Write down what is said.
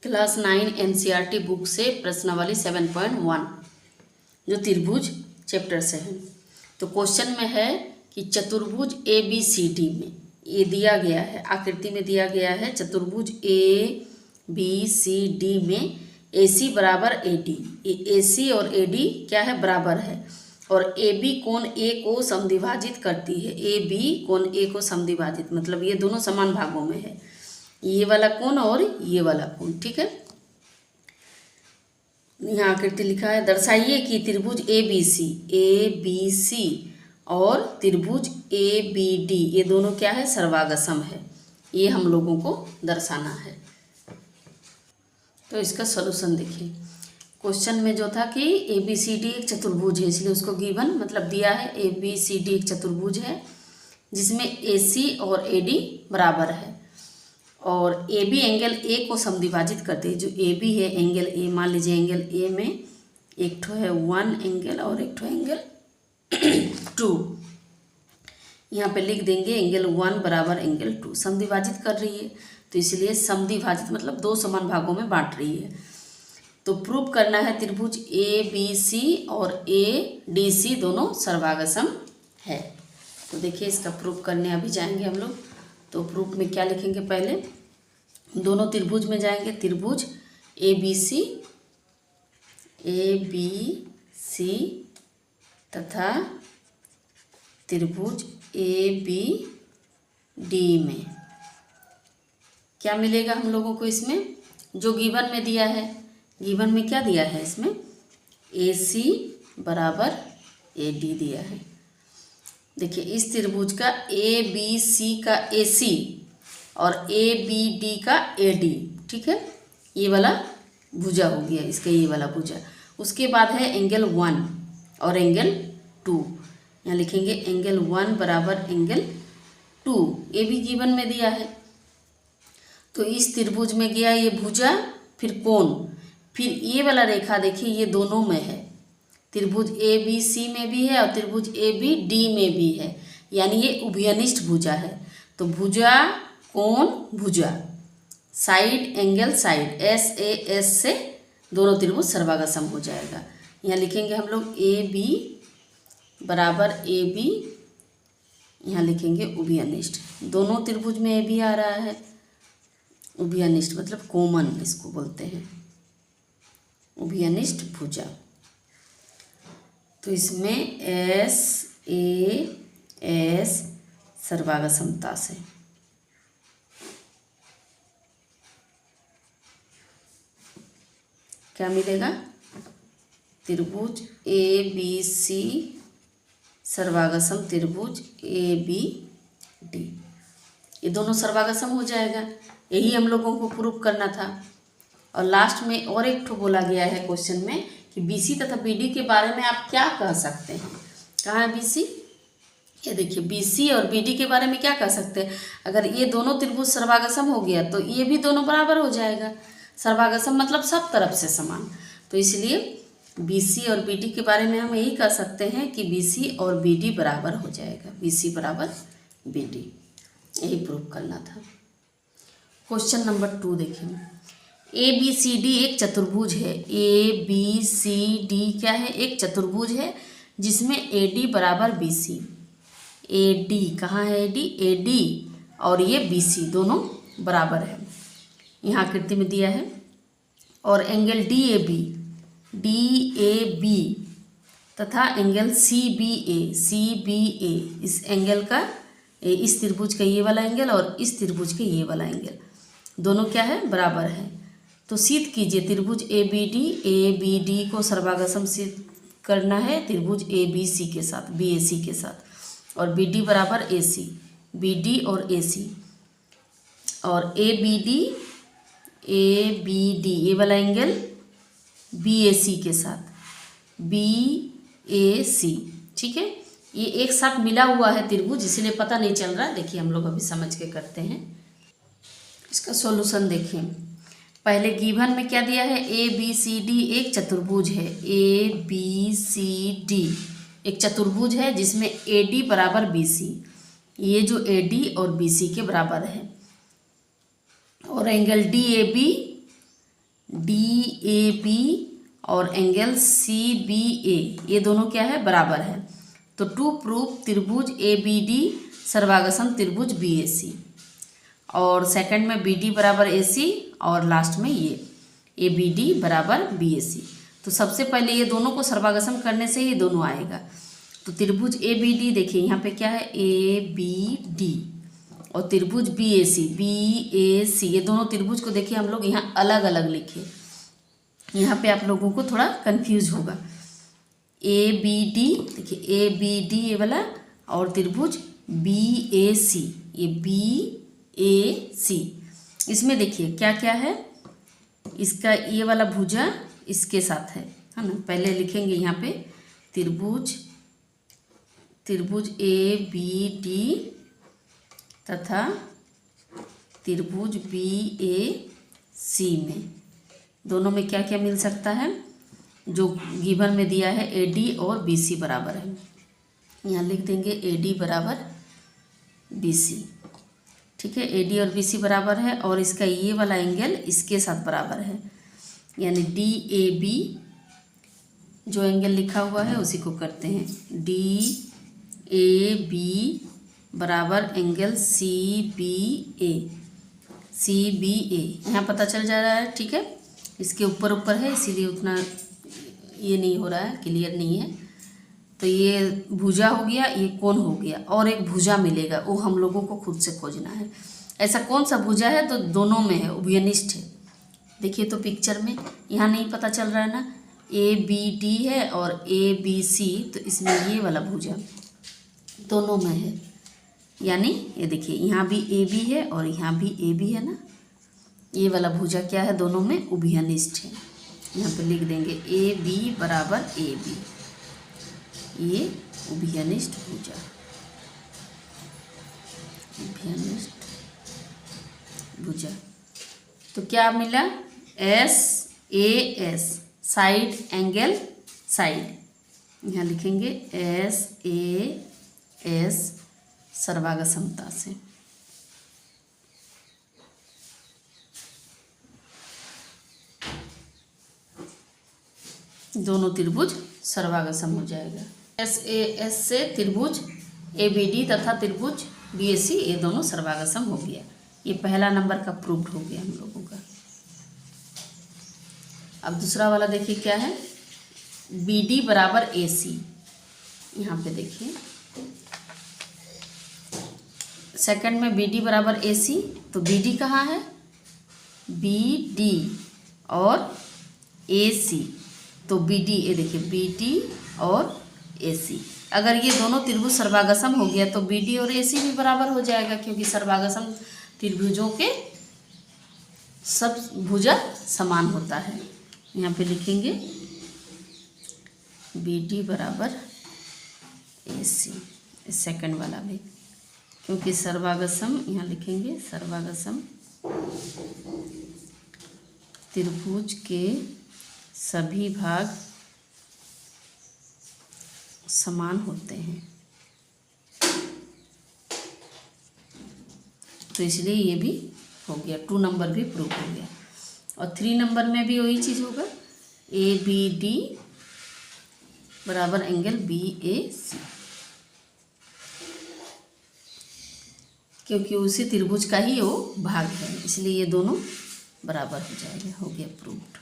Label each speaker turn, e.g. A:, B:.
A: Class 9 NCERT book से प्रश्नावली 7.1 जो त्रिभुज चैप्टर से है। तो क्वेश्चन में है कि चतुर्भुज ए बी सी डी में ये दिया गया है, आकृति में दिया गया है चतुर्भुज ए बी सी डी में ए सी बराबर ए डी। ए सी और ए डी क्या है, बराबर है। और ए बी कोण ए को समद्विभाजित करती है। ए बी कोण ए को समद्विभाजित मतलब ये दोनों समान भागों में है, ये वाला कोण और ये वाला कोण। ठीक है, यहाँ आकृति लिखा है, दर्शाइए कि त्रिभुज ए बी सी और त्रिभुज ए बी डी ये दोनों क्या है, सर्वागसम है। ये हम लोगों को दर्शाना है। तो इसका सॉल्यूशन देखिए। क्वेश्चन में जो था कि ए बी सी डी एक चतुर्भुज है, इसलिए उसको गिवन मतलब दिया है ए बी सी डी एक चतुर्भुज है जिसमें ए सी और ए डी बराबर है और ए बी एंगल ए को समद्विभाजित करते हैं। जो ए बी है एंगल ए, मान लीजिए एंगल ए में एक ठो है 1 एंगल और एक ठो एंगल 2। यहाँ पे लिख देंगे एंगल 1 बराबर एंगल 2 समद्विभाजित कर रही है, तो इसलिए समद्विभाजित मतलब दो समान भागों में बांट रही है। तो प्रूव करना है त्रिभुज ए बी सी और ए डी सी दोनों सर्वागसम है। तो देखिए इसका प्रूफ करने अभी जाएंगे हम लोग। तो प्रूफ में क्या लिखेंगे, पहले दोनों त्रिभुज में जाएंगे। त्रिभुज ए बी सी तथा त्रिभुज ए बी डी में क्या मिलेगा हम लोगों को, इसमें जो गिवन में दिया है। गिवन में क्या दिया है, इसमें ए सी बराबर ए डी दिया है। देखिए इस त्रिभुज का ए बी सी का ए सी और ए बी डी का ए डी, ठीक है, ये वाला भुजा हो गया इसका, ये वाला भुजा। उसके बाद है एंगल 1 और एंगल 2। यहाँ लिखेंगे एंगल 1 बराबर एंगल 2, ये भी गिवन में दिया है। तो इस त्रिभुज में गया ये भुजा, फिर कोण, फिर ये वाला रेखा देखिए ये दोनों में है। त्रिभुज ए बी सी में भी है और त्रिभुज ए बी डी में भी है, यानी ये उभयनिष्ठ भुजा है। तो भुजा कोण भुजा, side angle side, S A S से दोनों त्रिभुज सर्वागसम हो जाएगा। यहाँ लिखेंगे हम लोग ए बी बराबर ए बी, यहाँ लिखेंगे उभयनिष्ठ। दोनों त्रिभुज में ए बी आ रहा है, उभयनिष्ठ मतलब कॉमन इसको बोलते हैं, उभयनिष्ठ भुजा। तो इसमें एस ए एस सर्वागसमता से क्या मिलेगा, त्रिभुज ए बी सी सर्वागसम त्रिभुज ए बी डी, ये दोनों सर्वागसम हो जाएगा। यही हम लोगों को प्रूफ करना था। और लास्ट में और एक ठो बोला गया है क्वेश्चन में कि बीसी तथा बीडी के बारे में आप क्या कह सकते हैं। कहाँ है बीसी, ये देखिए बीसी और बीडी के बारे में क्या कह सकते हैं। अगर ये दोनों त्रिभुज सर्वागसम हो गया तो ये भी दोनों बराबर हो जाएगा। सर्वागसम मतलब सब तरफ से समान, तो इसलिए बीसी और बीडी के बारे में हम यही कह सकते हैं कि बीसी और बीडी बराबर हो जाएगा, बीसी बराबर बीडी, यही प्रूफ करना था। क्वेश्चन नंबर 2 देखिए, ए बी सी डी एक चतुर्भुज है। ए बी सी डी क्या है, एक चतुर्भुज है जिसमें ए डी बराबर बी सी। ए डी कहाँ है, ए डी, ए डी और ये बी सी दोनों बराबर है, यहाँ आकृति में दिया है। और एंगल डी ए बी तथा एंगल सी बी ए, इस एंगल का, इस त्रिभुज का ये वाला एंगल और इस त्रिभुज का ये वाला एंगल दोनों क्या है, बराबर है। तो सिद्ध कीजिए त्रिभुज ए बी डी को सर्वागसम सिद्ध करना है त्रिभुज ए बी सी के साथ, बी ए सी के साथ, और बी डी बराबर ए सी, बी डी और ए सी, और ए बी डी ये वाला एंगल बी ए सी के साथ, बी ए सी, ठीक है। ये एक साथ मिला हुआ है त्रिभुज, इसलिए पता नहीं चल रहा। देखिए हम लोग अभी समझ के करते हैं। इसका सॉल्यूशन देखिए। पहले गिवन में क्या दिया है, ए बी सी डी एक चतुर्भुज है। ए बी सी डी एक चतुर्भुज है जिसमें ए डी बराबर बी सी, ये जो ए डी और बी सी के बराबर है। और angle D A B DAB और एंगल CBA ये दोनों क्या है, बराबर है। तो टू प्रूव त्रिभुज ABD सर्वागसम त्रिभुज BAC, और सेकंड में BD बराबर AC और लास्ट में ये ABD बराबर BAC। तो सबसे पहले ये दोनों को सर्वागसम करने से ये दोनों आएगा। तो त्रिभुज ABD देखिए यहाँ पे क्या है, ABD, और त्रिभुज BAC ये दोनों त्रिभुज को देखिए हम लोग यहाँ अलग अलग लिखे, यहाँ पे आप लोगों को थोड़ा कंफ्यूज होगा। ABD देखिए, ABD ये वाला, और त्रिभुज BAC ये BAC। इसमें देखिए क्या क्या है, इसका ये वाला भुजा इसके साथ है ना। पहले लिखेंगे यहाँ पे त्रिभुज ABD तथा त्रिभुज BAC में दोनों में क्या क्या मिल सकता है, जो गिवन में दिया है AD और BC बराबर है, यहाँ लिख देंगे AD बराबर BC। ठीक है, AD और BC बराबर है, और इसका ये वाला एंगल इसके साथ बराबर है, यानी DAB जो एंगल लिखा हुआ है उसी को करते हैं, DAB बराबर एंगल CBA यहाँ पता चल जा रहा है। ठीक है, इसके ऊपर ऊपर है इसीलिए उतना ये नहीं हो रहा है, क्लियर नहीं है। तो ये भुजा हो गया, ये कोण हो गया, और एक भुजा मिलेगा, वो हम लोगों को खुद से खोजना है। ऐसा कौन सा भुजा है, तो दोनों में है, उभयनिष्ठ है। देखिए तो पिक्चर में यहाँ नहीं पता चल रहा है ना, ABD है और ABC, तो इसमें ये वाला भुजा दोनों में है, यानी ये देखिए यहाँ भी AB है और यहाँ भी AB है ना, ये वाला भुजा क्या है, दोनों में उभयनिष्ठ है। यहाँ पे लिख देंगे AB बराबर AB, ये उभयनिष्ठ भुजा, उभयनिष्ठ भुजा। तो क्या मिला, SAS साइड एंगल साइड, यहाँ लिखेंगे SAS सर्वागसमता से। दोनों त्रिभुज सर्वागसम हो जाएगा। SAS से त्रिभुज ABD तथा त्रिभुज BAC ये दोनों सर्वागसम हो गया। ये पहला नंबर का प्रूव्ड हो गया हम लोगों का। अब दूसरा वाला देखिए क्या है, BD बराबर AC। यहाँ पे देखिए सेकंड में BD बराबर AC, तो BD कहाँ है, BD और AC, तो BD ये देखिए BD और AC। अगर ये दोनों त्रिभुज सर्वागसम हो गया तो BD और AC भी बराबर हो जाएगा, क्योंकि सर्वागसम त्रिभुजों के सब भुजा समान होता है। यहाँ पे लिखेंगे BD बराबर AC, सेकंड वाला भी, क्योंकि सर्वागसम यहाँ लिखेंगे सर्वागसम त्रिभुज के सभी भाग समान होते हैं, तो इसलिए ये भी हो गया, 2 नंबर भी प्रूव हो गया। और 3 नंबर में भी वही चीज़ होगा, ABD बराबर एंगल BAC, क्योंकि उसी त्रिभुज का ही वो भाग है, इसलिए ये दोनों बराबर हो जाएगा, हो गया प्रूव्ड।